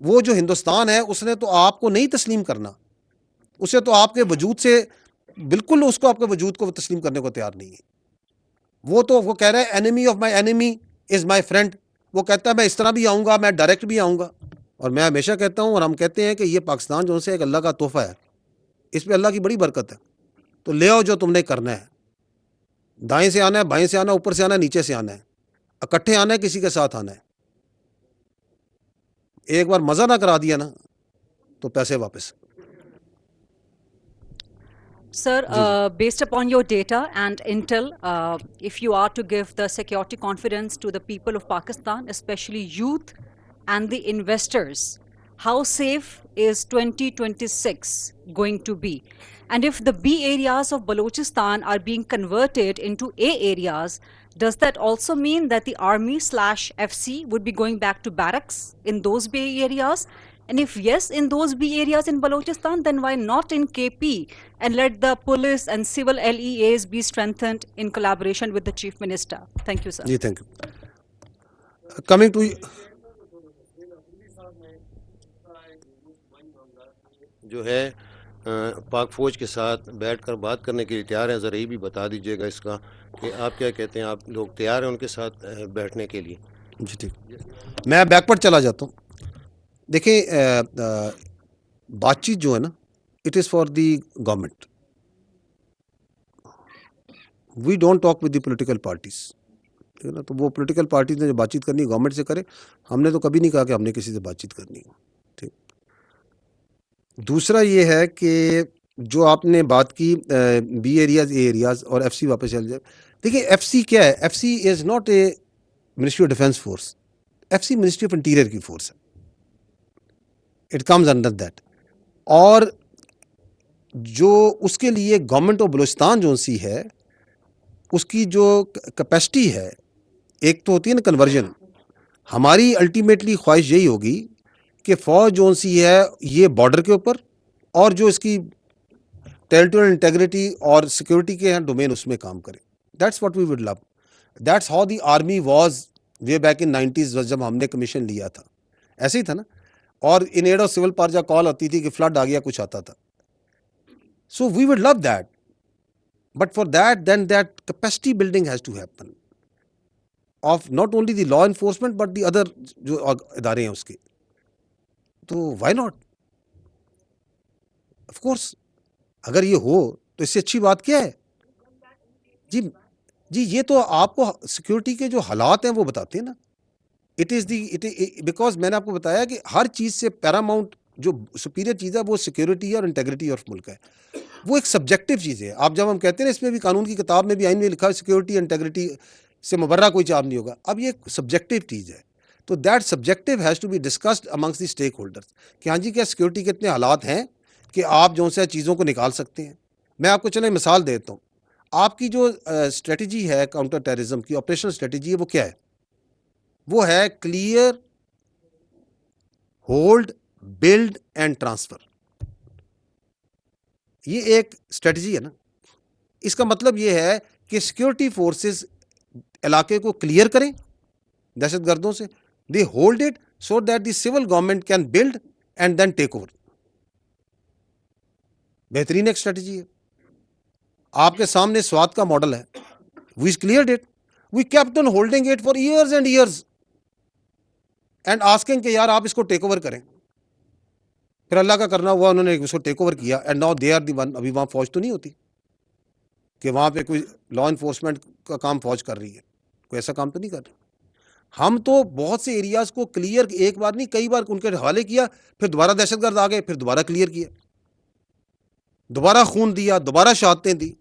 وہ جو ہندوستان ہے اس نے تو آپ کو نہیں تسلیم کرنا, اسے تو آپ کے وجود سے بالکل اس کو آپ کے وجود کو تسلیم کرنے کو تیار نہیں ہے. وہ کہہ رہا ہے enemy of my enemy is my friend. وہ کہتا ہے میں اس طرح بھی آؤں گا, میں ڈائریکٹ بھی آؤں گا. اور میں ہمیشہ کہتا ہوں اور ہم کہتے ہیں کہ یہ پاکستان جو سے ایک اللہ کا تحفہ ہے, اس پہ اللہ کی بڑی برکت ہے. تو لے آؤ جو تم نے کرنا ہے, دائیں سے آنا ہے, بائیں سے آنا ہے, اوپر سے آنا ہے, نیچے سے آنا ہے, اکٹھے آنا ہے, کسی کے ساتھ آنا ہے. ایک بار مزہ نہ کرا دیا نا تو پیسے واپس. Sir, جی جی based upon your data and intel, if you are to give the security confidence to the people of Pakistan, especially youth and the investors, how safe is 2026 going to be? And if the B areas of Balochistan are being converted into A areas, does that also mean that the army/FC would be going back to barracks in those B areas? And if yes, in those B areas in Balochistan, then why not in KP? And let the police and civil LEAs be strengthened in collaboration with the Chief Minister. Thank you, sir. جی thank you. Coming to جو ہے پاک فوج کے ساتھ بیٹھ کر بات کرنے کے لیے تیار ہیں. ذرا یہ بھی بتا دیجیے گا اس کا کہ آپ کیا کہتے ہیں, آپ لوگ تیار ہیں ان کے ساتھ بیٹھنے کے لیے؟ جی ٹھیک, میں بیکورڈ چلا جاتا ہوں. دیکھیں بات چیت جو ہے نا, it is for the government. We don't talk with the political parties, ٹھیک ہے نا. تو وہ پولیٹیکل پارٹیز نے جو بات چیت کرنی ہے گورنمنٹ سے کرے, ہم نے تو کبھی نہیں کہا کہ ہم نے کسی سے بات چیت کرنی ہے. ٹھیک. دوسرا یہ ہے کہ جو آپ نے بات کی بی ایریاز اے ایریاز اور ایف سی واپس چل جائے. دیکھیے ایف سی کیا ہے, F C is not a ministry of defence force, F C ministry of interior کی فورس ہے. It comes under that. اور جو اس کے لیے گورنمنٹ آف بلوچستان جو سی ہے, اس کی جو کیپیسٹی ہے, ایک تو ہوتی ہے نا کنورژن. ہماری الٹیمیٹلی خواہش یہی ہوگی کہ فوج جو سی ہے یہ بارڈر کے اوپر, اور جو اس کی ٹیریٹوریل انٹیگریٹی اور سیکورٹی کے ہیں ڈومین, اس میں کام کرے. That's what we would love. That's how the army was way back in 90s, جب ہم نے کمیشن لیا تھا ایسے ہی تھا نا. اور ان ایڈ آف سول پارجا کال آتی تھی کہ فلڈ آ گیا, کچھ آتا تھا. So we would love that, but for that then that capacity building has to happen of not only the law enforcement but the other جو ادارے ہیں اس کے. تو وائی ناٹ, آف کورس اگر یہ ہو تو اس سے اچھی بات کیا ہے. جی یہ تو آپ کو سیکورٹی کے جو حالات ہیں وہ بتاتے ہیں نا. اٹ از دی بیکاز میں نے آپ کو بتایا کہ ہر چیز سے پیراماؤنٹ جو سپیریئر چیز ہے وہ سیکورٹی اور انٹیگریٹی آف ملک ہے. وہ ایک سبجیکٹو چیز ہے. آپ جب ہم کہتے ہیں نا, اس میں بھی قانون کی کتاب میں بھی آئین میں لکھا ہے سیکورٹی انٹیگریٹی سے مبرہ کوئی چاب نہیں ہوگا. اب یہ ایک سبجیکٹو چیز ہے. تو that subjective has to be discussed amongst the stakeholders کہ ہاں جی کیا سیکورٹی کے اتنے حالات ہیں کہ آپ جو سے چیزوں کو نکال سکتے ہیں. میں آپ کو چلیں مثال دیتا ہوں. آپ کی جو اسٹریٹجی ہے کاؤنٹر ٹیررزم کی, آپریشنل اسٹریٹجی ہے, وہ کیا ہے؟ وہ ہے clear, hold, build and transfer. یہ ایک اسٹریٹجی ہے نا. اس کا مطلب یہ ہے کہ سیکورٹی فورسز علاقے کو کلیئر کریں دہشت گردوں سے, they hold it so that the civil government can build and then take over. بہترین ایک اسٹریٹجی ہے. آپ کے سامنے سوات کا ماڈل ہے. We cleared it, we kept on holding it for years and years and asking کہ یار آپ اس کو ٹیک اوور کریں. پھر اللہ کا کرنا ہوا, انہوں نے اس کو ٹیک اوور کیا and now they are the one. ابھی وہاں فوج تو نہیں ہوتی کہ وہاں پہ کوئی لا انفورسمنٹ کا کام فوج کر رہی ہے, کوئی ایسا کام تو نہیں کر رہی. ہم تو بہت سے ایریاز کو کلیئر ایک بار نہیں کئی بار ان کے حوالے کیا, پھر دوبارہ دہشت گرد آ گئے, پھر دوبارہ کلیئر کیا, دوبارہ خون دیا, دوبارہ شہادتیں دی.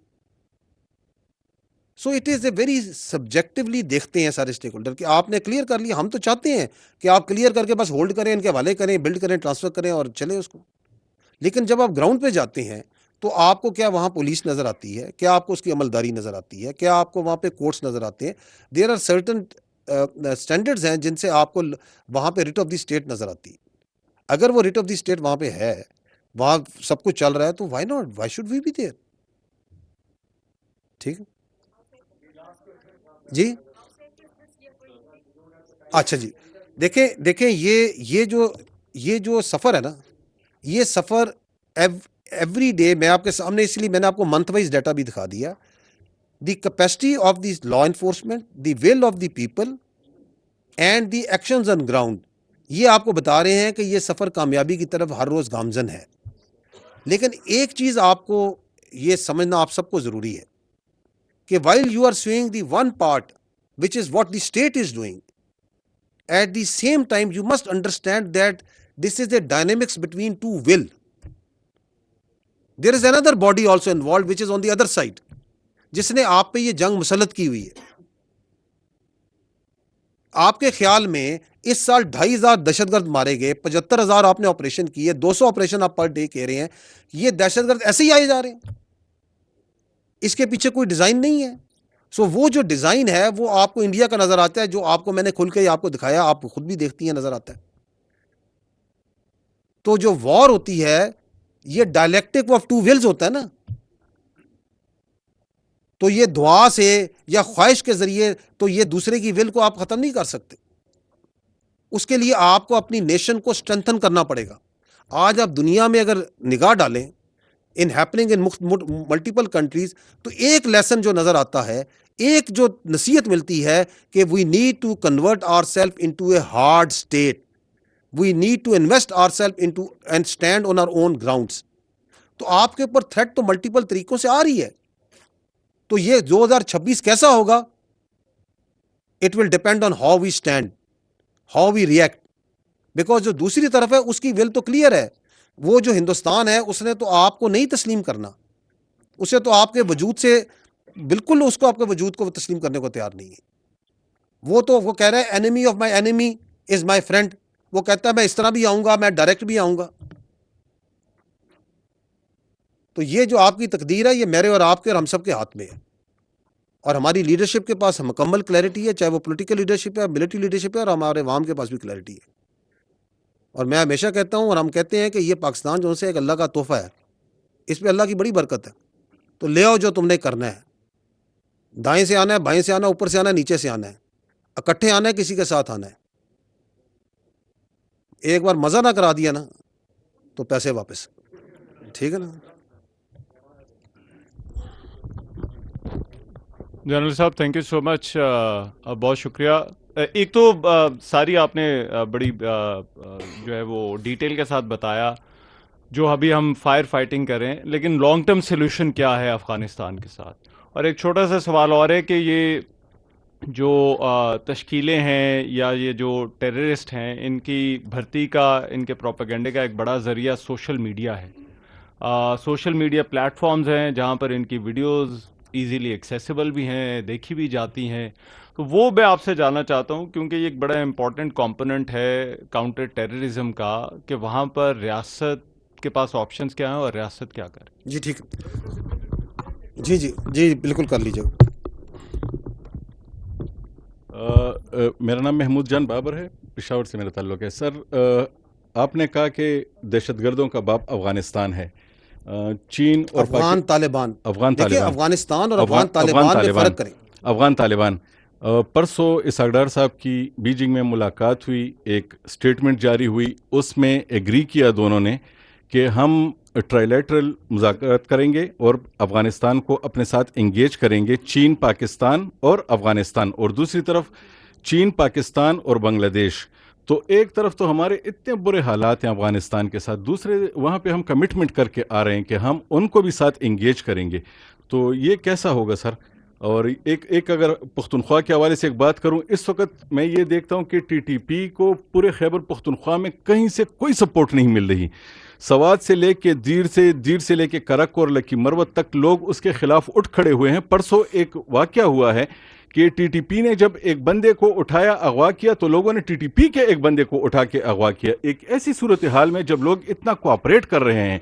So it is a very subjectively دیکھتے ہیں سارے اسٹیک ہولڈر کہ آپ نے کلیئر کر لیا. ہم تو چاہتے ہیں کہ آپ کلیئر کر کے بس ہولڈ کریں, ان کے حوالے کریں, بلڈ کریں, ٹرانسفر کریں اور چلیں اس کو. لیکن جب آپ گراؤنڈ پہ جاتے ہیں تو آپ کو کیا وہاں پولیس نظر آتی ہے, کیا آپ کو اس کی عملداری نظر آتی ہے, کیا آپ کو وہاں پہ کورٹس نظر آتے ہیں. دیر آر سرٹن اسٹینڈرڈز ہیں جن سے آپ کو وہاں پہ ریٹ آف دی اسٹیٹ نظر آتی ہے. اگر وہ ریٹ آف دی اسٹیٹ وہاں پہ ہے, وہاں سب کچھ چل رہا ہے, تو why not, why should we be there. ٹھیک ہے جی. اچھا جی, دیکھیں یہ جو یہ جو سفر ہے نا, یہ سفر ایوری ڈے, میں آپ کے سامنے اس لیے میں نے آپ کو منتھ وائز ڈیٹا بھی دکھا دیا, the capacity of the law enforcement, the will of the people and the actions on ground, یہ آپ کو بتا رہے ہیں کہ یہ سفر کامیابی کی طرف ہر روز گامزن ہے. لیکن ایک چیز آپ کو یہ سمجھنا آپ سب کو ضروری ہے کہ while you are suing the one part which is what the state is doing, at the same time you must understand that this is a dynamics between two will. There is another body also involved which is on the other side, جس نے آپ پہ یہ جنگ مسلط کی ہوئی ہے. آپ کے خیال میں اس سال 2,500 دہشت گرد مارے گئے, 75,000 آپ نے آپریشن کیے, 200 آپریشن آپ پر ڈے کہہ رہے ہیں, یہ دہشت گرد ایسے ہی آئے جا رہے ہیں, اس کے پیچھے کوئی ڈیزائن نہیں ہے. سو وہ جو ڈیزائن ہے وہ آپ کو انڈیا کا نظر آتا ہے, جو آپ کو میں نے کھل کے آپ کو دکھایا, آپ خود بھی دیکھتی ہیں, نظر آتا ہے. تو جو وار ہوتی ہے یہ ڈائلیکٹک آف ٹو ولز ہوتا ہے نا, تو یہ دعا سے یا خواہش کے ذریعے تو یہ دوسرے کی ول کو آپ ختم نہیں کر سکتے. اس کے لیے آپ کو اپنی نیشن کو اسٹرینتھن کرنا پڑے گا. آج آپ دنیا میں اگر نگاہ ڈالیں ان ہیپننگ ان ملٹیپل کنٹریز, تو ایک لیسن جو نظر آتا ہے, ایک جو نصیحت ملتی ہے کہ we need to convert our self into a hard state, we need to invest our self into and stand on our own grounds. تو آپ کے اوپر تھریٹ تو ملٹیپل طریقوں سے آ رہی ہے. تو یہ 2026 کیسا ہوگا, it will depend on how we stand, how we react. Because جو دوسری طرف ہے اس کی ول تو کلیئر ہے, وہ جو ہندوستان ہے اس نے تو آپ کو نہیں تسلیم کرنا, اسے تو آپ کے وجود سے بالکل, اس کو آپ کے وجود کو تسلیم کرنے کو تیار نہیں ہے. وہ کہہ رہا ہے انیمی of my انیمی is my friend. وہ کہتا ہے میں اس طرح بھی آؤں گا, میں ڈائریکٹ بھی آؤں گا. تو یہ جو آپ کی تقدیر ہے یہ میرے اور آپ کے اور ہم سب کے ہاتھ میں ہے, اور ہماری لیڈرشپ کے پاس مکمل کلیئرٹی ہے, چاہے وہ پولیٹیکل لیڈرشپ ہے, ملٹری لیڈرشپ ہے, اور ہمارے عوام کے پاس بھی کلیئرٹی ہے. اور میں ہمیشہ کہتا ہوں اور ہم کہتے ہیں کہ یہ پاکستان جو سے ایک اللہ کا تحفہ ہے, اس پہ اللہ کی بڑی برکت ہے. تو لے آؤ جو تم نے کرنا ہے, دائیں سے آنا ہے, بائیں سے آنا ہے, اوپر سے آنا ہے, نیچے سے آنا ہے, اکٹھے آنا ہے, کسی کے ساتھ آنا ہے. ایک بار مزہ نہ کرا دیا نا تو پیسے واپس. ٹھیک ہے نا. جنرل صاحب تھینک یو سو مچ, بہت شکریہ. ایک تو ساری آپ نے بڑی جو ہے وہ ڈیٹیل کے ساتھ بتایا جو ابھی ہم فائر فائٹنگ کریں, لیکن لانگ ٹرم سولوشن کیا ہے افغانستان کے ساتھ. اور ایک چھوٹا سا سوال اور ہے کہ یہ جو تشکیلیں ہیں یا یہ جو ٹیررسٹ ہیں, ان کی بھرتی کا, ان کے پروپیگنڈے کا ایک بڑا ذریعہ سوشل میڈیا ہے. سوشل میڈیا پلیٹ فارمز ہیں جہاں پر ان کی ویڈیوز ایزیلی ایکسیسیبل بھی ہیں, دیکھی بھی جاتی ہیں. تو وہ میں آپ سے جاننا چاہتا ہوں کیونکہ یہ ایک بڑا امپورٹنٹ کمپوننٹ ہے کاؤنٹر ٹیررزم کا, کہ وہاں پر ریاست کے پاس آپشنز کیا ہیں اور ریاست کیا کرے. جی ٹھیک ہے, جی بالکل کر لیجیے. میرا نام محمود جان بابر ہے, پشاور سے میرا تعلق ہے. سر آپ نے کہا کہ دہشت گردوں کا باپ افغانستان ہے. چین اور افغان طالبان, دیکھیے افغانستان اور افغان طالبان میں فرق کریں. افغان طالبان پرسوں اسحاق صاحب کی بیجنگ میں ملاقات ہوئی, ایک سٹیٹمنٹ جاری ہوئی, اس میں ایگری کیا دونوں نے کہ ہم ٹرائلیٹرل مذاکرات کریں گے اور افغانستان کو اپنے ساتھ انگیج کریں گے, چین, پاکستان اور افغانستان, اور دوسری طرف چین, پاکستان اور بنگلہ دیش. تو ایک طرف تو ہمارے اتنے برے حالات ہیں افغانستان کے ساتھ, دوسرے وہاں پہ ہم کمٹمنٹ کر کے آ رہے ہیں کہ ہم ان کو بھی ساتھ انگیج کریں گے. تو یہ کیسا ہوگا سر؟ اور ایک اگر پختونخوا کے حوالے سے ایک بات کروں, اس وقت میں یہ دیکھتا ہوں کہ ٹی ٹی پی کو پورے خیبر پختونخوا میں کہیں سے کوئی سپورٹ نہیں مل رہی. سوات سے لے کے دیر سے لے کے کرک اور لکی مروت تک لوگ اس کے خلاف اٹھ کھڑے ہوئے ہیں. پرسوں ایک واقعہ ہوا ہے کہ ٹی ٹی پی نے جب ایک بندے کو اٹھایا, اغوا کیا, تو لوگوں نے ٹی ٹی پی کے ایک بندے کو اٹھا کے اغوا کیا. ایک ایسی صورتحال میں جب لوگ اتنا کوآپریٹ کر رہے ہیں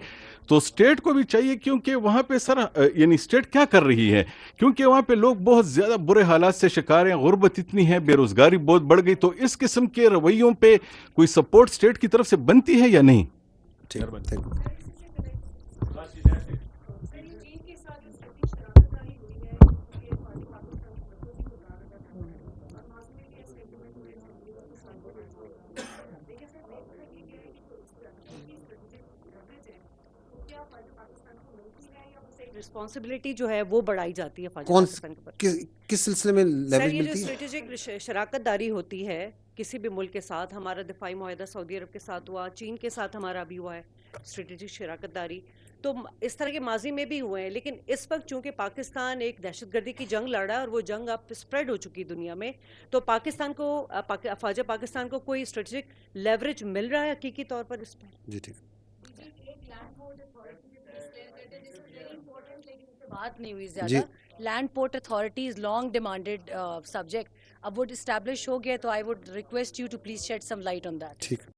تو اسٹیٹ کو بھی چاہیے, کیونکہ وہاں پہ سر یعنی اسٹیٹ کیا کر رہی ہے, کیونکہ وہاں پہ لوگ بہت زیادہ برے حالات سے شکار ہیں, غربت اتنی ہے, بے روزگاری بہت بڑھ گئی. تو اس قسم کے رویوں پہ کوئی سپورٹ اسٹیٹ کی طرف سے بنتی ہے یا نہیں؟ رسپانسبلٹی جو ہے وہ بڑھائی جاتی ہے فوج کون پاکستان کے اوپر. کس سلسلے میں سر لیوریج یہ جو ملتی ہے؟ اسٹریٹجک شراکت داری ہوتی ہے کسی بھی ملک کے ساتھ, ہمارا دفاعی معاہدہ سعودی عرب کے ساتھ ہوا, چین کے ساتھ ہمارا بھی ہوا ہے اسٹریٹجک شراکت داری, تو اس طرح کے ماضی میں بھی ہوئے ہیں. لیکن اس وقت چونکہ پاکستان ایک دہشت گردی کی جنگ لڑ رہا ہے اور وہ جنگ اب اسپریڈ ہو چکی دنیا میں, تو پاکستان کو افواج پاکستان کو کوئی اسٹریٹجک لیوریج مل رہا ہے حقیقی طور پر اس پہ؟ جی ٹھیک. بات نہیں ہوئی جی. زیادہ. Land port authority is long demanded subject. اب وہ اسٹیبلش ہو گیا تو I would request you to please shed some light on that. ٹھیک.